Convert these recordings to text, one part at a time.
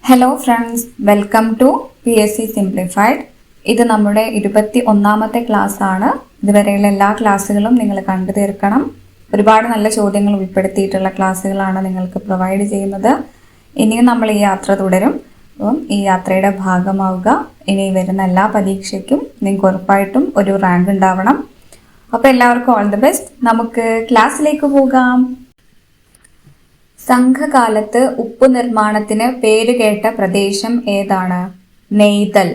Hello friends, welcome to PSC simplified. ഇത് നമ്മുടെ 21ാമത്തെ class ആണ്. ഇതുവരെയുള്ള എല്ലാ ക്ലാസ്സുകളും നിങ്ങൾ കണ്ടു തീർക്കണം. ഒരുപാട് നല്ല ചോദ്യങ്ങൾ ഉൾപ്പെടുത്തിയിട്ടുള്ള ക്ലാസ്സുകളാണ് നിങ്ങൾക്ക് പ്രൊവൈഡ് ചെയ്യുന്നത്. ഇനിയും നമ്മൾ ഈ യാത്ര തുടരും. അപ്പം ഈ യാത്രയുടെ ഭാഗമാവുക. ഇനി വരുന്ന എല്ലാ പരീക്ഷയ്ക്കും നിങ്ങൾക്ക് ഉറപ്പായിട്ടും ഒരു റാങ്ക് ഉണ്ടാവണം. അപ്പോൾ എല്ലാവർക്കും ഓൾ ദി ബെസ്റ്റ്. നമുക്ക് ക്ലാസ്സിലേക്ക് പോകാം. സംഘകാലത്ത് ഉപ്പു നിർമ്മാണത്തിന് പേരുകേട്ട പ്രദേശം ഏതാണ്? നെയ്തൽ.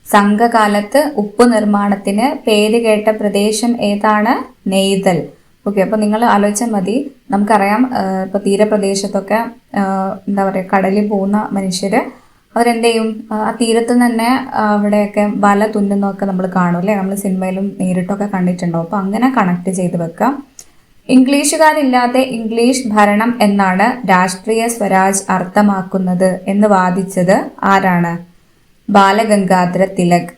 സംഘകാലത്ത് ഉപ്പു നിർമ്മാണത്തിന് പേരുകേട്ട പ്രദേശം ഏതാണ്? നെയ്തൽ. ഓക്കെ, അപ്പോൾ നിങ്ങൾ ആലോചിച്ചാൽ മതി. നമുക്കറിയാം, ഇപ്പോൾ തീരപ്രദേശത്തൊക്കെ എന്താ പറയുക, കടലിൽ പോകുന്ന മനുഷ്യർ അവരെന്ത് ചെയ്യും, ആ തീരത്ത് തന്നെ അവിടെയൊക്കെ വല തുന്നുന്നതൊക്കെ നമ്മൾ കാണും അല്ലേ? നമ്മൾ സിനിമയിലും നേരിട്ടൊക്കെ കണ്ടിട്ടുണ്ടാവും. അപ്പോൾ അങ്ങനെ കണക്ട് ചെയ്ത് വെക്കാം. ഇംഗ്ലീഷുകാരില്ലാതെ ഇംഗ്ലീഷ് ഭരണം എന്നാണ് രാഷ്ട്രീയ സ്വരാജ് അർത്ഥമാക്കുന്നത് എന്ന് വാദിച്ചത് ആരാണ്? ബാലഗംഗാധര തിലക്.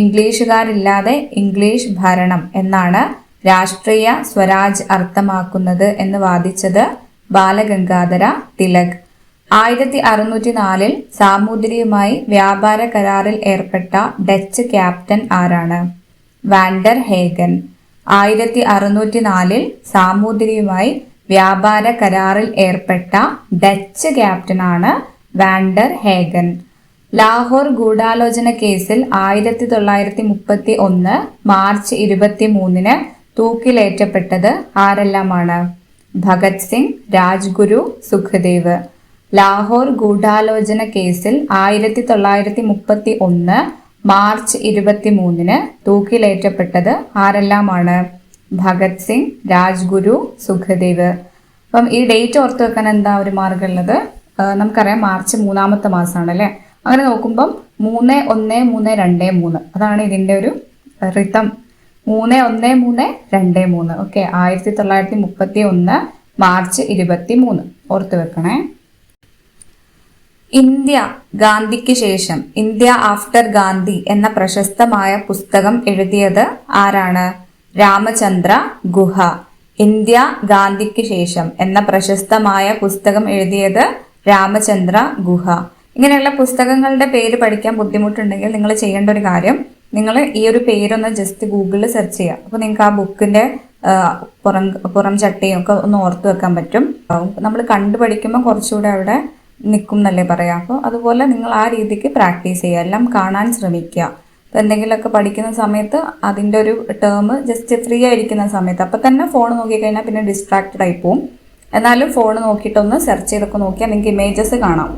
ഇംഗ്ലീഷുകാരില്ലാതെ ഇംഗ്ലീഷ് ഭരണം എന്നാണ് രാഷ്ട്രീയ സ്വരാജ് അർത്ഥമാക്കുന്നത് എന്ന് വാദിച്ചത് ബാലഗംഗാധര തിലക്. 1604 സാമൂതിരിയുമായി വ്യാപാര കരാറിൽ ഏർപ്പെട്ട ഡച്ച് ക്യാപ്റ്റൻ ആരാണ്? Vander Hagen. 1604 സാമൂതിരിയുമായി വ്യാപാര കരാറിൽ ഏർപ്പെട്ട ഡച്ച് ക്യാപ്റ്റനാണ് വാൻഡർ ഹേഗൻ. ലാഹോർ ഗൂഢാലോചന കേസിൽ 1931 മാർച്ച് 23 തൂക്കിലേറ്റപ്പെട്ടത് ആരെല്ലാമാണ്? ഭഗത് സിംഗ്, രാജ്ഗുരു, സുഖദേവ്. ലാഹോർ ഗൂഢാലോചന കേസിൽ 1931 മാർച്ച് 23 തൂക്കിലേറ്റപ്പെട്ടത് ആരെല്ലാമാണ്? ഭഗത് സിംഗ്, രാജ്ഗുരു, സുഖദേവ്. അപ്പം ഈ ഡേറ്റ് ഓർത്ത് വെക്കാൻ എന്താ ഒരു മാർഗം ഉള്ളത്? നമുക്കറിയാം, മാർച്ച് 3ാമത്തെ മാസമാണ് അല്ലേ? അങ്ങനെ നോക്കുമ്പം 3-1-3-2-3 അതാണ് ഇതിൻ്റെ ഒരു റിതം. 3-1-3-2-3. ഓക്കെ, 1931 മാർച്ച് 23 ഓർത്ത് വെക്കണേ. ഇന്ത്യ ഗാന്ധിക്ക് ശേഷം, ഇന്ത്യ ആഫ്റ്റർ ഗാന്ധി എന്ന പ്രശസ്തമായ പുസ്തകം എഴുതിയത് ആരാണ്? രാമചന്ദ്ര ഗുഹ. ഇന്ത്യ ഗാന്ധിക്ക് ശേഷം എന്ന പ്രശസ്തമായ പുസ്തകം എഴുതിയത് രാമചന്ദ്ര ഗുഹ. ഇങ്ങനെയുള്ള പുസ്തകങ്ങളുടെ പേര് പഠിക്കാൻ ബുദ്ധിമുട്ടുണ്ടെങ്കിൽ നിങ്ങൾ ചെയ്യേണ്ട ഒരു കാര്യം, നിങ്ങൾ ഈ ഒരു പേരൊന്ന് ജസ്റ്റ് ഗൂഗിളിൽ സെർച്ച് ചെയ്യുക. അപ്പോൾ നിങ്ങൾക്ക് ആ ബുക്കിന്റെ പുറം ചട്ടയും ഒക്കെ ഒന്ന് ഓർത്ത് വെക്കാൻ പറ്റും. നമ്മൾ കണ്ടു പഠിക്കുമ്പോൾ കുറച്ചുകൂടെ അവിടെ നിൽക്കും എന്നല്ലേ പറയാം. അപ്പോൾ അതുപോലെ നിങ്ങൾ ആ രീതിക്ക് പ്രാക്ടീസ് ചെയ്യുക, എല്ലാം കാണാൻ ശ്രമിക്കുക. അപ്പോൾ എന്തെങ്കിലുമൊക്കെ പഠിക്കുന്ന സമയത്ത് അതിൻ്റെ ഒരു ടേം ജസ്റ്റ് ഫ്രീ ആയിരിക്കുന്ന സമയത്ത് അപ്പം തന്നെ ഫോൺ നോക്കിക്കഴിഞ്ഞാൽ പിന്നെ ഡിസ്ട്രാക്റ്റഡ് ആയി പോവും. എന്നാലും ഫോൺ നോക്കിയിട്ടൊന്ന് സെർച്ച് ചെയ്തൊക്കെ നോക്കിയാൽ നിങ്ങൾക്ക് ഇമേജസ് കാണാം.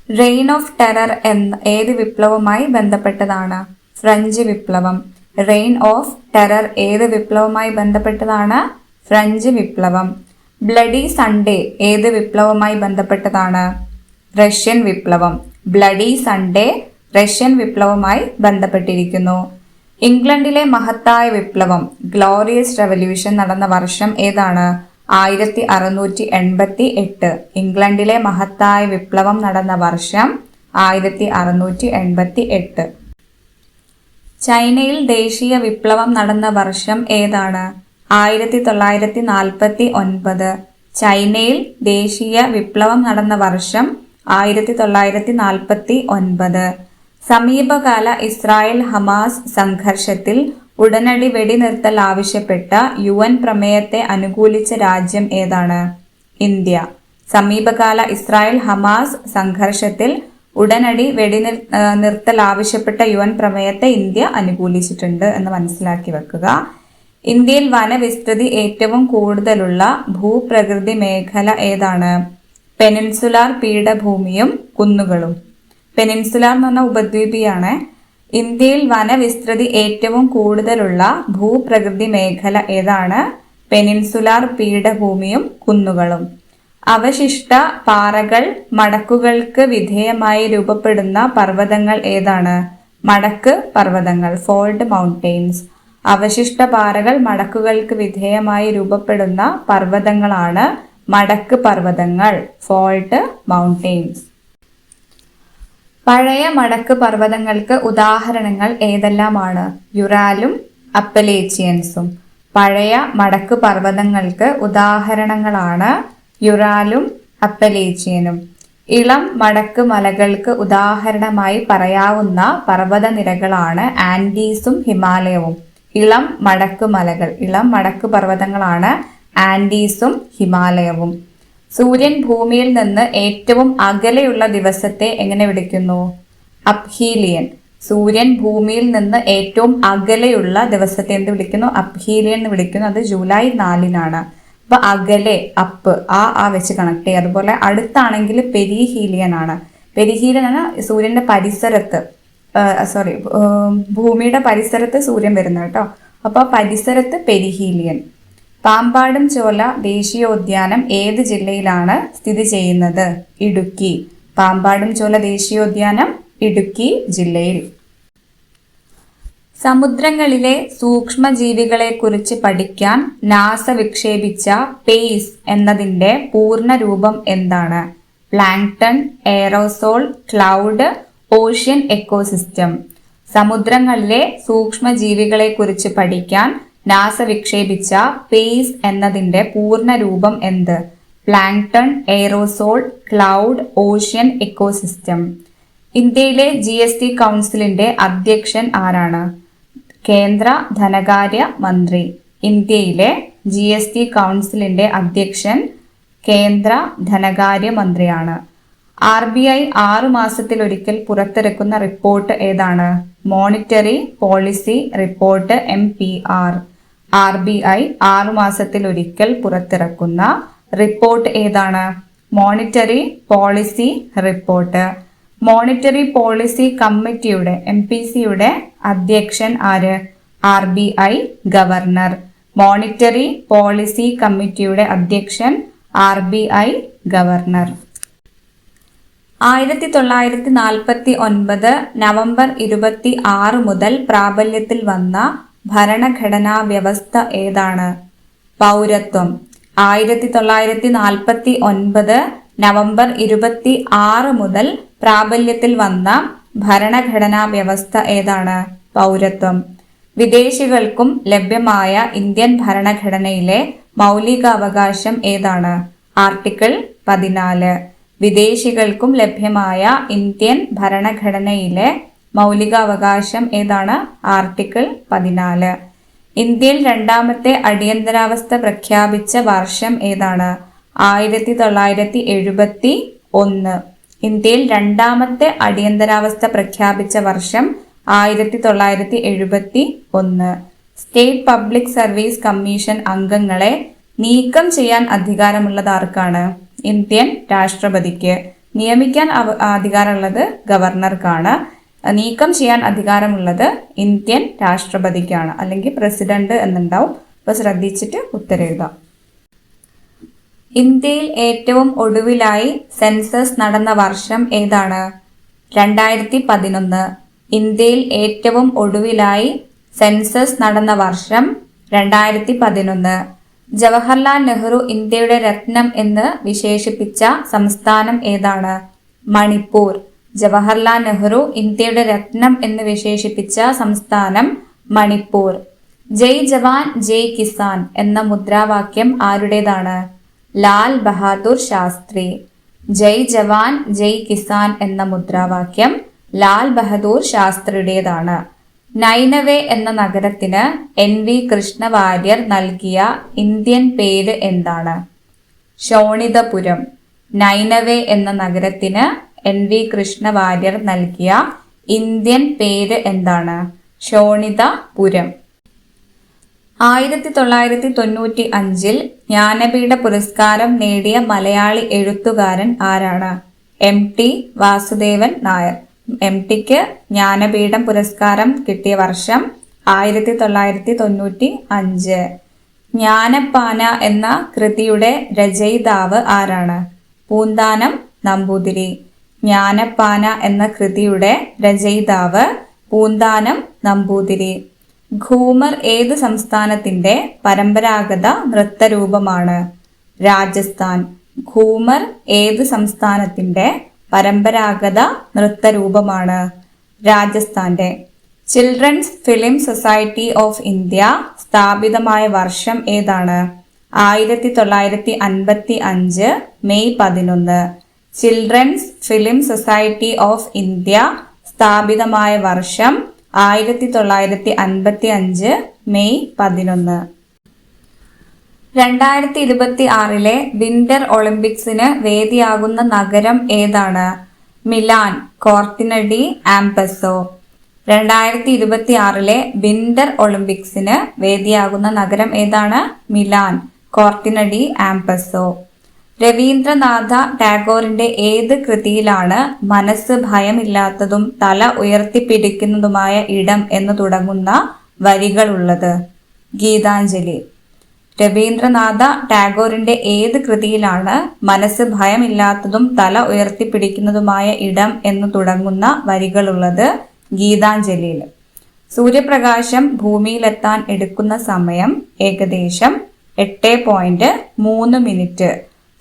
റെയിൻ ഓഫ് ടെറർ ഏത് വിപ്ലവവുമായി ബന്ധപ്പെട്ടതാണ്? ഫ്രഞ്ച് വിപ്ലവം. റെയിൻ ഓഫ് ടെറർ ഏത് വിപ്ലവവുമായി ബന്ധപ്പെട്ടതാണ്? ഫ്രഞ്ച് വിപ്ലവം. ബ്ലഡി സൺഡേ ഏത് വിപ്ലവവുമായി ബന്ധപ്പെട്ടതാണ്? റഷ്യൻ വിപ്ലവം. ബ്ലഡി സൺഡേ റഷ്യൻ വിപ്ലവവുമായി ബന്ധപ്പെട്ടിരിക്കുന്നു. ഇംഗ്ലണ്ടിലെ മഹത്തായ വിപ്ലവം, ഗ്ലോറിയസ് റെവല്യൂഷൻ നടന്ന വർഷം ഏതാണ്? 1688. ഇംഗ്ലണ്ടിലെ മഹത്തായ വിപ്ലവം നടന്ന വർഷം 1688. ചൈനയിൽ ദേശീയ വിപ്ലവം നടന്ന വർഷം ഏതാണ്? 1949. ചൈനയിൽ ദേശീയ വിപ്ലവം നടന്ന വർഷം 1949. സമീപകാല ഇസ്രായേൽ ഹമാസ് സംഘർഷത്തിൽ ഉടനടി വെടിനിർത്തൽ ആവശ്യപ്പെട്ട UN പ്രമേയത്തെ അനുകൂലിച്ച രാജ്യം ഏതാണ്? ഇന്ത്യ. സമീപകാല ഇസ്രായേൽ ഹമാസ് സംഘർഷത്തിൽ ഉടനടി വെടിനിർത്തൽ ആവശ്യപ്പെട്ട UN പ്രമേയത്തെ ഇന്ത്യ അനുകൂലിച്ചിട്ടുണ്ട് എന്ന് മനസ്സിലാക്കി വെക്കുക. ഇന്ത്യയിൽ വനവിസ്തൃതി ഏറ്റവും കൂടുതലുള്ള ഭൂപ്രകൃതി മേഖല ഏതാണ്? പെനിൻസുലാർ പീഠഭൂമിയും കുന്നുകളും. പെനിൻസുലാർ എന്ന് പറഞ്ഞ ഉപദ്വീപിയാണ്. ഇന്ത്യയിൽ വനവിസ്തൃതി ഏറ്റവും കൂടുതലുള്ള ഭൂപ്രകൃതി മേഖല ഏതാണ്? പെനിൻസുലാർ പീഠഭൂമിയും കുന്നുകളും. അവശിഷ്ട പാറകൾ മടക്കുകൾക്ക് വിധേയമായി രൂപപ്പെടുന്ന പർവ്വതങ്ങൾ ഏതാണ്? മടക്ക് പർവ്വതങ്ങൾ, ഫോൾഡ് മൗണ്ടെയിൻസ്. അവശിഷ്ട പാറകൾ മടക്കുകൾക്ക് വിധേയമായി രൂപപ്പെടുന്ന പർവ്വതങ്ങളാണ് മടക്ക് പർവ്വതങ്ങൾ, ഫോൾഡ് മൗണ്ടെയിൻസ്. പഴയ മടക്ക് പർവ്വതങ്ങൾക്ക് ഉദാഹരണങ്ങൾ ഏതെല്ലാമാണ്? യുറാലും അപ്പലേച്ചിയൻസും. പഴയ മടക്ക് പർവ്വതങ്ങൾക്ക് ഉദാഹരണങ്ങളാണ് യുറാലും അപ്പലേച്ചിയനും. ഇളം മടക്ക് മലകൾക്ക് ഉദാഹരണമായി പറയാവുന്ന പർവ്വതനിരകളാണ് ആൻഡീസും ഹിമാലയവും. ഇളം മടക്ക് പർവ്വതങ്ങളാണ് ആൻഡീസും ഹിമാലയവും. സൂര്യൻ ഭൂമിയിൽ നിന്ന് ഏറ്റവും അകലെയുള്ള ദിവസത്തെ എങ്ങനെ വിളിക്കുന്നു? അപ്ഹീലിയൻ. സൂര്യൻ ഭൂമിയിൽ നിന്ന് ഏറ്റവും അകലെയുള്ള ദിവസത്തെ എന്ത് വിളിക്കുന്നു? അപ്ഹീലിയൻ എന്ന് വിളിക്കുന്നു. അത് ജൂലൈ 4-നാണ്. അപ്പൊ അകലെ അപ്പ് ആ വെച്ച് കണക്ട് ചെയ്യുക. അതുപോലെ അടുത്താണെങ്കിൽ പെരിഹീലിയൻ ആണ്. പെരിഹീലിയൻ ആണ് സൂര്യന്റെ പരിസരത്ത്, ഭൂമിയുടെ പരിസരത്ത് സൂര്യൻ വരുന്നത് കേട്ടോ. അപ്പൊ പരിസരത്ത് പെരിഹീലിയൻ. പാമ്പാടും ചോല ദേശീയോദ്യാനം ഏത് ജില്ലയിലാണ് സ്ഥിതി ചെയ്യുന്നത്? ഇടുക്കി. പാമ്പാടും ചോല ദേശീയോദ്യാനം ഇടുക്കി ജില്ലയിൽ. സമുദ്രങ്ങളിലെ സൂക്ഷ്മജീവികളെക്കുറിച്ച് പഠിക്കാൻ നാസ വിക്ഷേപിച്ച പേസ് എന്നതിന്റെ പൂർണ്ണ രൂപം എന്താണ്? Plankton, aerosol, cloud, ocean ecosystem. സമുദ്രങ്ങളിലെ സൂക്ഷ്മജീവികളെക്കുറിച്ച് പഠിക്കാൻ നാസ വിക്ഷേപിച്ച പേസ് എന്നതിന്റെ പൂർണ്ണ രൂപം എന്ത്? Plankton, aerosol, cloud, ocean ecosystem. ഇന്ത്യയിലെ GST കൗൺസിലിന്റെ അധ്യക്ഷൻ ആരാണ്? കേന്ദ്ര ധനകാര്യ മന്ത്രി. ഇന്ത്യയിലെ GST കൗൺസിലിന്റെ അധ്യക്ഷൻ കേന്ദ്ര ധനകാര്യ മന്ത്രിയാണ്. RBI 6 മാസത്തിലൊരിക്കൽ പുറത്തിറക്കുന്ന റിപ്പോർട്ട് ഏതാണ്? Monetary policy report MPR. RBI 6 മാസത്തിലൊരിക്കൽ പുറത്തിറക്കുന്ന റിപ്പോർട്ട് ഏതാണ്? Monetary policy report. Monetary policy കമ്മിറ്റിയുടെ MPCയുടെ അധ്യക്ഷൻ ആര്? RBI governor. മോണിറ്ററി പോളിസി കമ്മിറ്റിയുടെ അധ്യക്ഷൻ RBI ഗവർണർ. 1949 നവംബർ 26 മുതൽ പ്രാബല്യത്തിൽ വന്ന ഭരണഘടനാ വ്യവസ്ഥ ഏതാണ്? പൗരത്വം. 1949 നവംബർ 26 മുതൽ പ്രാബല്യത്തിൽ വന്ന ഭരണഘടനാ വ്യവസ്ഥ ഏതാണ്? പൗരത്വം. വിദേശികൾക്കും ലഭ്യമായ ഇന്ത്യൻ ഭരണഘടനയിലെ മൗലികാവകാശം ഏതാണ്? ആർട്ടിക്കിൾ 14. വിദേശികൾക്കും ലഭ്യമായ ഇന്ത്യൻ ഭരണഘടനയിലെ മൗലികാവകാശം ഏതാണ്? ആർട്ടിക്കിൾ 14. ഇന്ത്യയിൽ രണ്ടാമത്തെ അടിയന്തരാവസ്ഥ പ്രഖ്യാപിച്ച വർഷം ഏതാണ്? 1971. ഇന്ത്യയിൽ രണ്ടാമത്തെ അടിയന്തരാവസ്ഥ പ്രഖ്യാപിച്ച വർഷം 1971. സ്റ്റേറ്റ് പബ്ലിക് സർവീസ് കമ്മീഷൻ അംഗങ്ങളെ നീക്കം ചെയ്യാൻ അധികാരമുള്ളത് ആർക്കാണ്? ഇന്ത്യൻ രാഷ്ട്രപതിക്ക്. നിയമിക്കാൻ അധികാരമുള്ളത് ഗവർണർക്കാണ്. നീക്കം ചെയ്യാൻ അധികാരമുള്ളത് ഇന്ത്യൻ രാഷ്ട്രപതിക്കാണ്. അല്ലെങ്കിൽ പ്രസിഡന്റ് എന്നുണ്ടാവും. അപ്പൊ ശ്രദ്ധിച്ചിട്ട് ഉത്തരം എഴുതാം. ഇന്ത്യയിൽ ഏറ്റവും ഒടുവിലായി സെൻസസ് നടന്ന വർഷം ഏതാണ്? 2011. ഇന്ത്യയിൽ ഏറ്റവും ഒടുവിലായി സെൻസസ് നടന്ന വർഷം 2011. ജവഹർലാൽ നെഹ്റു ഇന്ത്യയുടെ രത്നം എന്ന് വിശേഷിപ്പിച്ച സംസ്ഥാനം ഏതാണ്? മണിപ്പൂർ. ജവഹർലാൽ നെഹ്റു ഇന്ത്യയുടെ രത്നം എന്ന് വിശേഷിപ്പിച്ച സംസ്ഥാനം മണിപ്പൂർ. ജയ് ജവാൻ ജയ് കിസാൻ എന്ന മുദ്രാവാക്യം ആരുടേതാണ്? ലാൽ ബഹാദൂർ ശാസ്ത്രി. ജയ് ജവാൻ ജയ് കിസാൻ എന്ന മുദ്രാവാക്യം ലാൽ ബഹദൂർ ശാസ്ത്രിയുടേതാണ്. നൈനവേ എന്ന നഗരത്തിന് NV കൃഷ്ണ വാര്യർ നൽകിയ ഇന്ത്യൻ പേര് എന്താണ്? ശോണിതപുരം. നൈനവേ എന്ന നഗരത്തിന് NV കൃഷ്ണ വാര്യർ നൽകിയ ഇന്ത്യൻ പേര് എന്താണ്? ശോണിതപുരം. 1995 ജ്ഞാനപീഠ പുരസ്കാരം നേടിയ മലയാളി എഴുത്തുകാരൻ ആരാണ്? MT വാസുദേവൻ നായർ. MTക്ക് ജ്ഞാനപീഠം പുരസ്കാരം കിട്ടിയ വർഷം 1995. ജ്ഞാനപ്പാന എന്ന കൃതിയുടെ രചയിതാവ് ആരാണ്? പൂന്താനം നമ്പൂതിരി. ജ്ഞാനപ്പാന എന്ന കൃതിയുടെ രചയിതാവ് പൂന്താനം നമ്പൂതിരി. ഘൂമർ ഏത് സംസ്ഥാനത്തിന്റെ പരമ്പരാഗത നൃത്തരൂപമാണ്? രാജസ്ഥാൻ. ഘൂമർ ഏത് സംസ്ഥാനത്തിന്റെ പരമ്പരാഗത നൃത്തരൂപമാണ്? രാജസ്ഥാന്റെ. Children's Film Society of India സ്ഥാപിതമായ വർഷം ഏതാണ്? 1955 May 11. Children's Film Society of India സ്ഥാപിതമായ വർഷം 1955 മെയ് 11. 2026 വിന്റർ ഒളിമ്പിക്സിന് വേദിയാകുന്ന നഗരം ഏതാണ്? മിലാൻ, കോർട്ടിനഡി, ആംപസോ. 2026 വിന്റർ ഒളിമ്പിക്സിന് വേദിയാകുന്ന നഗരം ഏതാണ്? മിലാൻ, കോർട്ടിനഡി, ആംപസോ. രവീന്ദ്രനാഥ ടാഗോറിന്റെ ഏത് കൃതിയിലാണ് മനസ്സ് ഭയമില്ലാത്തതും തല ഉയർത്തിപ്പിടിക്കുന്നതുമായ ഇടം എന്ന് തുടങ്ങുന്ന വരികളുള്ളത്? ഗീതാഞ്ജലി. രവീന്ദ്രനാഥ ടാഗോറിന്റെ ഏത് കൃതിയിലാണ് മനസ്സ് ഭയമില്ലാത്തതും തല ഉയർത്തിപ്പിടിക്കുന്നതുമായ ഇടം എന്ന് തുടങ്ങുന്ന വരികളുള്ളത്? ഗീതാഞ്ജലിയിൽ. സൂര്യപ്രകാശം ഭൂമിയിലെത്താൻ എടുക്കുന്ന സമയം ഏകദേശം 8.3 മിനിറ്റ്.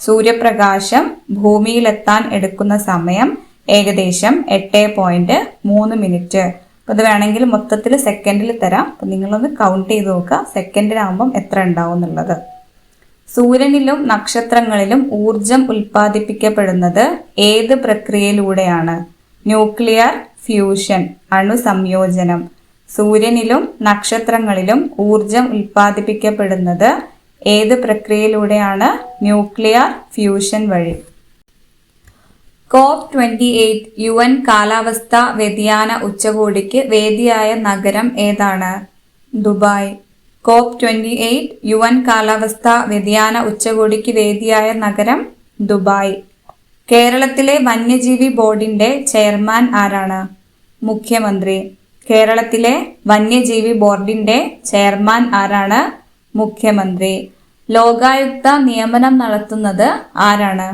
സൂര്യപ്രകാശം ഭൂമിയിലെത്താൻ എടുക്കുന്ന സമയം ഏകദേശം 8.3 മിനിറ്റ്. അപ്പോൾ ഇത് വേണമെങ്കിൽ മൊത്തത്തിൽ സെക്കൻഡിൽ തരാം. അപ്പം നിങ്ങളൊന്ന് കൗണ്ട് ചെയ്ത് നോക്കുക സെക്കൻഡിലാകുമ്പം എത്ര ഉണ്ടാവും എന്നുള്ളത്. സൂര്യനിലും നക്ഷത്രങ്ങളിലും ഊർജം ഉൽപ്പാദിപ്പിക്കപ്പെടുന്നത് ഏത് പ്രക്രിയയിലൂടെയാണ്? Nuclear fusion, അണുസംയോജനം. സൂര്യനിലും നക്ഷത്രങ്ങളിലും ഊർജം ഉൽപ്പാദിപ്പിക്കപ്പെടുന്നത് ഏത് പ്രക്രിയയിലൂടെയാണ്? ന്യൂക്ലിയർ ഫ്യൂഷൻ വഴി. COP28 UN കാലാവസ്ഥാ വ്യതിയാന ഉച്ചകോടിക്ക് വേദിയായ നഗരം ഏതാണ്? ദുബായ്. COP28 UN കാലാവസ്ഥാ വ്യതിയാന ഉച്ചകോടിക്ക് വേദിയായ നഗരം ദുബായ്. കേരളത്തിലെ വന്യജീവി ബോർഡിന്റെ ചെയർമാൻ ആരാണ്? മുഖ്യമന്ത്രി. കേരളത്തിലെ വന്യജീവി ബോർഡിന്റെ ചെയർമാൻ ആരാണ്? മുഖ്യമന്ത്രി. ലോകായുക്ത നിയമനം നടത്തുന്നത് ആരാണ്?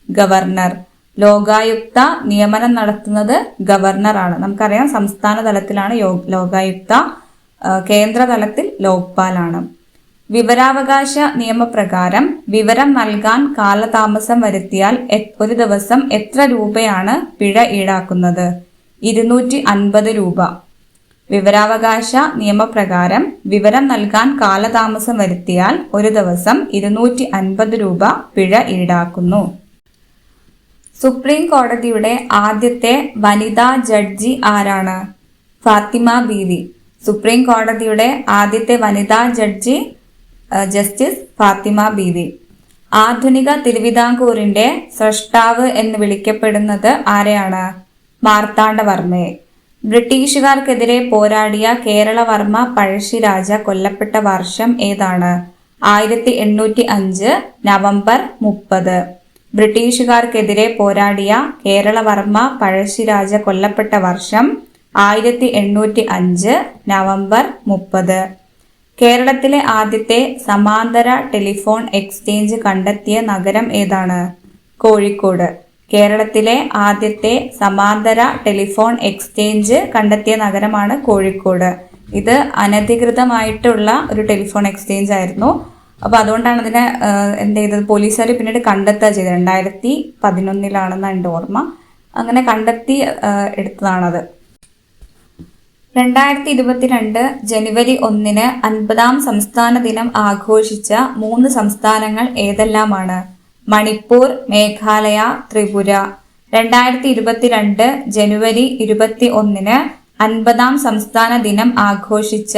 ഗവർണർ. ലോകായുക്ത നിയമനം നടത്തുന്നത് ഗവർണറാണ്. നമുക്കറിയാം സംസ്ഥാന തലത്തിലാണ് ലോകായുക്ത, കേന്ദ്ര തലത്തിൽ ലോക്പാലാണ്. വിവരാവകാശ നിയമപ്രകാരം വിവരം നൽകാൻ കാലതാമസം വരുത്തിയാൽ ഒരു ദിവസം എത്ര രൂപയാണ് പിഴ ഈടാക്കുന്നത്? 250 രൂപ. വിവരാവകാശ നിയമപ്രകാരം വിവരം നൽകാൻ കാലതാമസം വരുത്തിയാൽ ഒരു ദിവസം 250 രൂപ പിഴ ഈടാക്കുന്നു. സുപ്രീം കോടതിയുടെ ആദ്യത്തെ വനിതാ ജഡ്ജി ആരാണ്? ഫാത്തിമ ബീവി. സുപ്രീം കോടതിയുടെ ആദ്യത്തെ വനിതാ ജഡ്ജി ജസ്റ്റിസ് ഫാത്തിമ ബീവി. ആധുനിക തിരുവിതാംകൂറിന്റെ സ്രഷ്ടാവ് എന്ന് വിളിക്കപ്പെടുന്നത് ആരെയാണ്? മാർത്താണ്ഡവർമ്മയെ. ബ്രിട്ടീഷുകാർക്കെതിരെ പോരാടിയ കേരളവർമ്മ പഴശ്ശിരാജ കൊല്ലപ്പെട്ട വർഷം ഏതാണ്? 1805 നവംബർ 30. ബ്രിട്ടീഷുകാർക്കെതിരെ പോരാടിയ കേരളവർമ്മ പഴശ്ശിരാജ കൊല്ലപ്പെട്ട വർഷം 1805 നവംബർ 30. കേരളത്തിലെ ആദ്യത്തെ സമാന്തര ടെലിഫോൺ എക്സ്ചേഞ്ച് കണ്ടെത്തിയ നഗരം ഏതാണ്? കോഴിക്കോട്. കേരളത്തിലെ ആദ്യത്തെ സമാന്തര ടെലിഫോൺ എക്സ്ചേഞ്ച് കണ്ടെത്തിയ നഗരമാണ് കോഴിക്കോട്. ഇത് അനധികൃതമായിട്ടുള്ള ഒരു ടെലിഫോൺ എക്സ്ചേഞ്ച് ആയിരുന്നു. അപ്പോൾ അതുകൊണ്ടാണ് അതിനെ എന്ത് ചെയ്തത്? പോലീസുകാർ പിന്നീട് കണ്ടെത്തുക ചെയ്തത്. 2011 എൻ്റെ ഓർമ്മ. അങ്ങനെ കണ്ടെത്തി എടുത്തതാണത്. 2022 ജനുവരി 1 50ാം സംസ്ഥാന ദിനം ആഘോഷിച്ച 3 സംസ്ഥാനങ്ങൾ ഏതെല്ലാമാണ്? മണിപ്പൂർ, മേഘാലയ, ത്രിപുര. 2022 ജനുവരി 21 50ാം സംസ്ഥാന ദിനം ആഘോഷിച്ച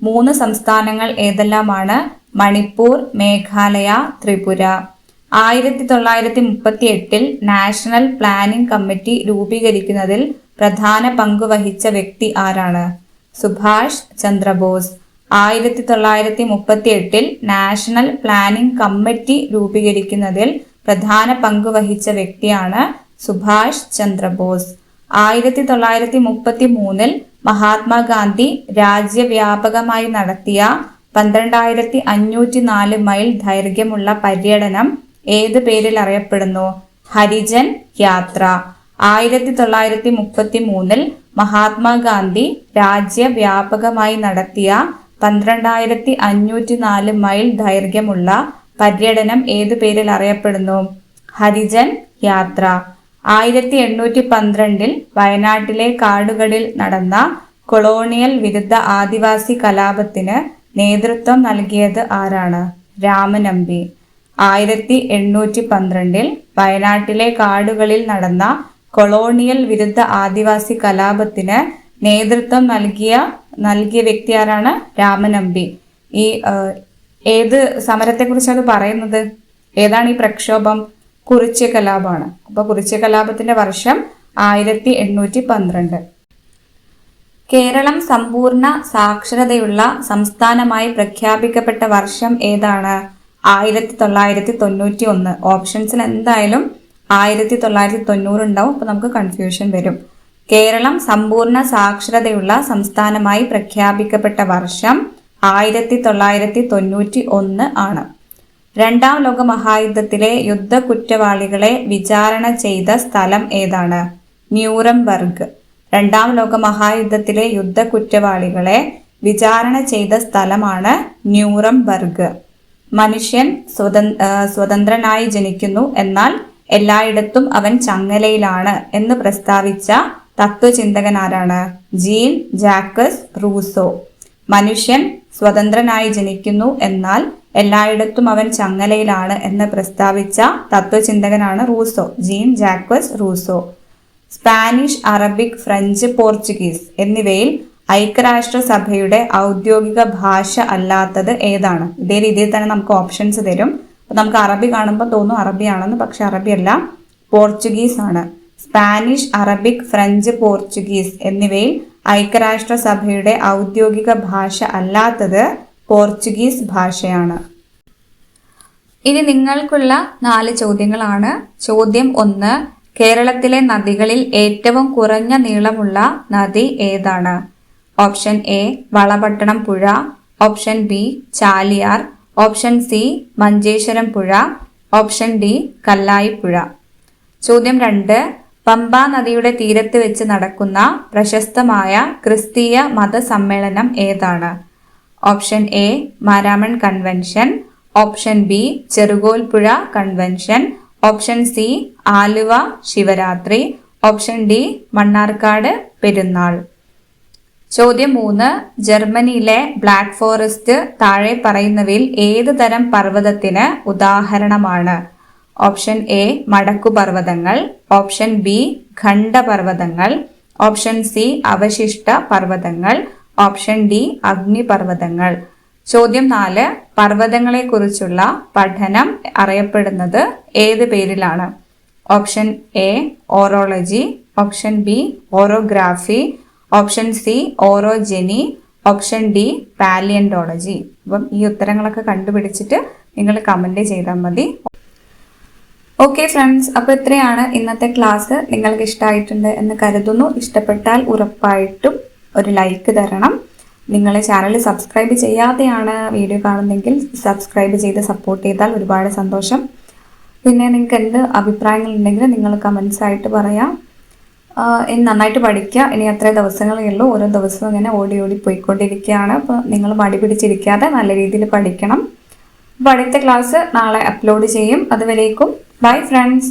3 സംസ്ഥാനങ്ങൾ ഏതെല്ലാമാണ്? Manipur, Meghalaya, Tripura. 1938 National Planning Committee രൂപീകരിക്കുന്നതിൽ പ്രധാന പങ്കുവഹിച്ച വ്യക്തി ആരാണ്? Subhash Chandra Bose. 1938 National Planning Committee രൂപീകരിക്കുന്നതിൽ പ്രധാന പങ്കുവഹിച്ച വ്യക്തിയാണ് സുഭാഷ് ചന്ദ്രബോസ്. 1933 മഹാത്മാഗാന്ധി രാജ്യവ്യാപകമായി നടത്തിയ 12,504 മൈൽ ദൈർഘ്യമുള്ള പര്യടനം ഏത് പേരിൽ അറിയപ്പെടുന്നു? ഹരിജൻ യാത്ര. 1933 മഹാത്മാഗാന്ധി രാജ്യവ്യാപകമായി നടത്തിയ 12,504 മൈൽ ദൈർഘ്യമുള്ള പര്യടനം ഏതു പേരിൽ അറിയപ്പെടുന്നു? ഹരിജൻ യാത്ര. 1812 വയനാട്ടിലെ കാടുകളിൽ നടന്ന കൊളോണിയൽ വിരുദ്ധ ആദിവാസി കലാപത്തിന് നേതൃത്വം നൽകിയത് ആരാണ്? രാമനമ്പി. 1812 വയനാട്ടിലെ കാടുകളിൽ നടന്ന കൊളോണിയൽ വിരുദ്ധ ആദിവാസി കലാപത്തിന് നേതൃത്വം നൽകിയ വ്യക്തി ആരാണ്? രാമനമ്പി. ഈ ഏത് സമരത്തെക്കുറിച്ചാണ് പറയുന്നത്? ഏതാണ് ഈ പ്രക്ഷോഭം? കുറിച്യ കലാപമാണ്. അപ്പൊ കുറിച്യ കലാപത്തിന്റെ വർഷം 1812. കേരളം സമ്പൂർണ്ണ സാക്ഷരതയുള്ള സംസ്ഥാനമായി പ്രഖ്യാപിക്കപ്പെട്ട വർഷം ഏതാണ്? 1991. ഓപ്ഷൻസിൽ എന്തായാലും 1990 ഉണ്ടാവും. അപ്പൊ നമുക്ക് കൺഫ്യൂഷൻ വരും. കേരളം സമ്പൂർണ്ണ സാക്ഷരതയുള്ള സംസ്ഥാനമായി പ്രഖ്യാപിക്കപ്പെട്ട വർഷം 1991 ആണ്. രണ്ടാം ലോക മഹായുദ്ധത്തിലെ യുദ്ധ കുറ്റവാളികളെ വിചാരണ ചെയ്ത സ്ഥലം ഏതാണ്? ന്യൂറംബർഗ്. രണ്ടാം ലോക മഹായുദ്ധത്തിലെ യുദ്ധ കുറ്റവാളികളെ വിചാരണ ചെയ്ത സ്ഥലമാണ് ന്യൂറംബർഗ്. മനുഷ്യൻ സ്വതന്ത്രനായി ജനിക്കുന്നു, എന്നാൽ എല്ലായിടത്തും അവൻ ചങ്ങലയിലാണ് എന്ന് പ്രസ്താവിച്ച തത്വചിന്തകൻ ആരാണ്? Jean Jacques Rousseau. മനുഷ്യൻ സ്വതന്ത്രനായി ജനിക്കുന്നു, എന്നാൽ എല്ലായിടത്തും അവൻ ചങ്ങലയിലാണ് എന്ന് പ്രസ്താവിച്ച തത്വചിന്തകനാണ് Rousseau, Jean Jacques Rousseau. Spanish, Arabic, French, Portuguese എന്നിവയിൽ ഐക്യരാഷ്ട്രസഭയുടെ ഔദ്യോഗിക ഭാഷ അല്ലാത്തത് ഏതാണ്? ഇതേ രീതിയിൽ തന്നെ നമുക്ക് ഓപ്ഷൻസ് തരും. അപ്പൊ നമുക്ക് അറബി കാണുമ്പോൾ തോന്നും അറബിയാണെന്ന്, പക്ഷെ അറബിയല്ല, പോർച്ചുഗീസ് ആണ്. സ്പാനിഷ്, അറബിക്, ഫ്രഞ്ച്, പോർച്ചുഗീസ് എന്നിവയിൽ ഐക്യരാഷ്ട്രസഭയുടെ ഔദ്യോഗിക ഭാഷ അല്ലാത്തത് പോർച്ചുഗീസ് ഭാഷയാണ്. ഇനി നിങ്ങൾക്കുള്ള 4 ചോദ്യങ്ങളാണ്. ചോദ്യം 1. കേരളത്തിലെ നദികളിൽ ഏറ്റവും കുറഞ്ഞ നീളമുള്ള നദി ഏതാണ്? ഓപ്ഷൻ എ വളപട്ടണം പുഴ, option B Chaliyar, option C Manjeshwaram പുഴ, ഓപ്ഷൻ ഡി കല്ലായി പുഴ. ചോദ്യം 2. പമ്പ നദിയുടെ തീരത്ത് വെച്ച് നടക്കുന്ന പ്രശസ്തമായ ക്രിസ്തീയ മതസമ്മേളനം ഏതാണ്? Option A Maramon convention, option B Cherukolpuzha convention, option C Aluva Shivaratri, option D Mannarkkad പെരുന്നാൾ. ചോദ്യം 3. ജർമ്മനിയിലെ ബ്ലാക്ക് ഫോറസ്റ്റ് താഴെ പറയുന്നവയിൽ ഏത് തരം പർവ്വതത്തിന് ഉദാഹരണമാണ്? ഓപ്ഷൻ എ മടക്കുപർവ്വതങ്ങൾ, ഓപ്ഷൻ ബി ഖണ്ഡപർവ്വതങ്ങൾ, ഓപ്ഷൻ സി അവശിഷ്ട പർവ്വതങ്ങൾ, ഓപ്ഷൻ ഡി അഗ്നിപർവ്വതങ്ങൾ. ചോദ്യം 4. പർവ്വതങ്ങളെക്കുറിച്ചുള്ള പഠനം അറിയപ്പെടുന്നത് ഏത് പേരിലാണ്? Option A orology, option B orography, option C orogeny, option D palaeontology. അപ്പം ഈ ഉത്തരങ്ങളൊക്കെ കണ്ടുപിടിച്ചിട്ട് നിങ്ങൾ കമന്റ് ചെയ്താൽ മതി. ഓക്കെ ഫ്രണ്ട്സ്, അപ്പോൾ ഇത്രയാണ് ഇന്നത്തെ ക്ലാസ്. നിങ്ങൾക്ക് ഇഷ്ടമായിട്ടുണ്ട് എന്ന് കരുതുന്നു. ഇഷ്ടപ്പെട്ടാൽ ഉറപ്പായിട്ടും ഒരു ലൈക്ക് തരണം. നിങ്ങൾ ചാനൽ സബ്സ്ക്രൈബ് ചെയ്യാതെയാണ് വീഡിയോ കാണുന്നതെങ്കിൽ സബ്സ്ക്രൈബ് ചെയ്ത് സപ്പോർട്ട് ചെയ്താൽ ഒരുപാട് സന്തോഷം. പിന്നെ നിങ്ങൾക്ക് എന്ത് അഭിപ്രായങ്ങളുണ്ടെങ്കിൽ നിങ്ങൾ കമൻസ് ആയിട്ട് പറയാം. ഇനി നന്നായിട്ട് പഠിക്കുക. ഇനി അത്ര ദിവസങ്ങളേ ഉള്ളൂ. ഓരോ ദിവസവും ഇങ്ങനെ ഓടി പോയിക്കൊണ്ടിരിക്കുകയാണ്. അപ്പോൾ നിങ്ങൾ മടി പിടിച്ചിരിക്കാതെ നല്ല രീതിയിൽ പഠിക്കണം. അപ്പോൾ അടുത്ത ക്ലാസ് നാളെ അപ്ലോഡ് ചെയ്യും. അതുവരേക്കും ബൈ ഫ്രണ്ട്സ്.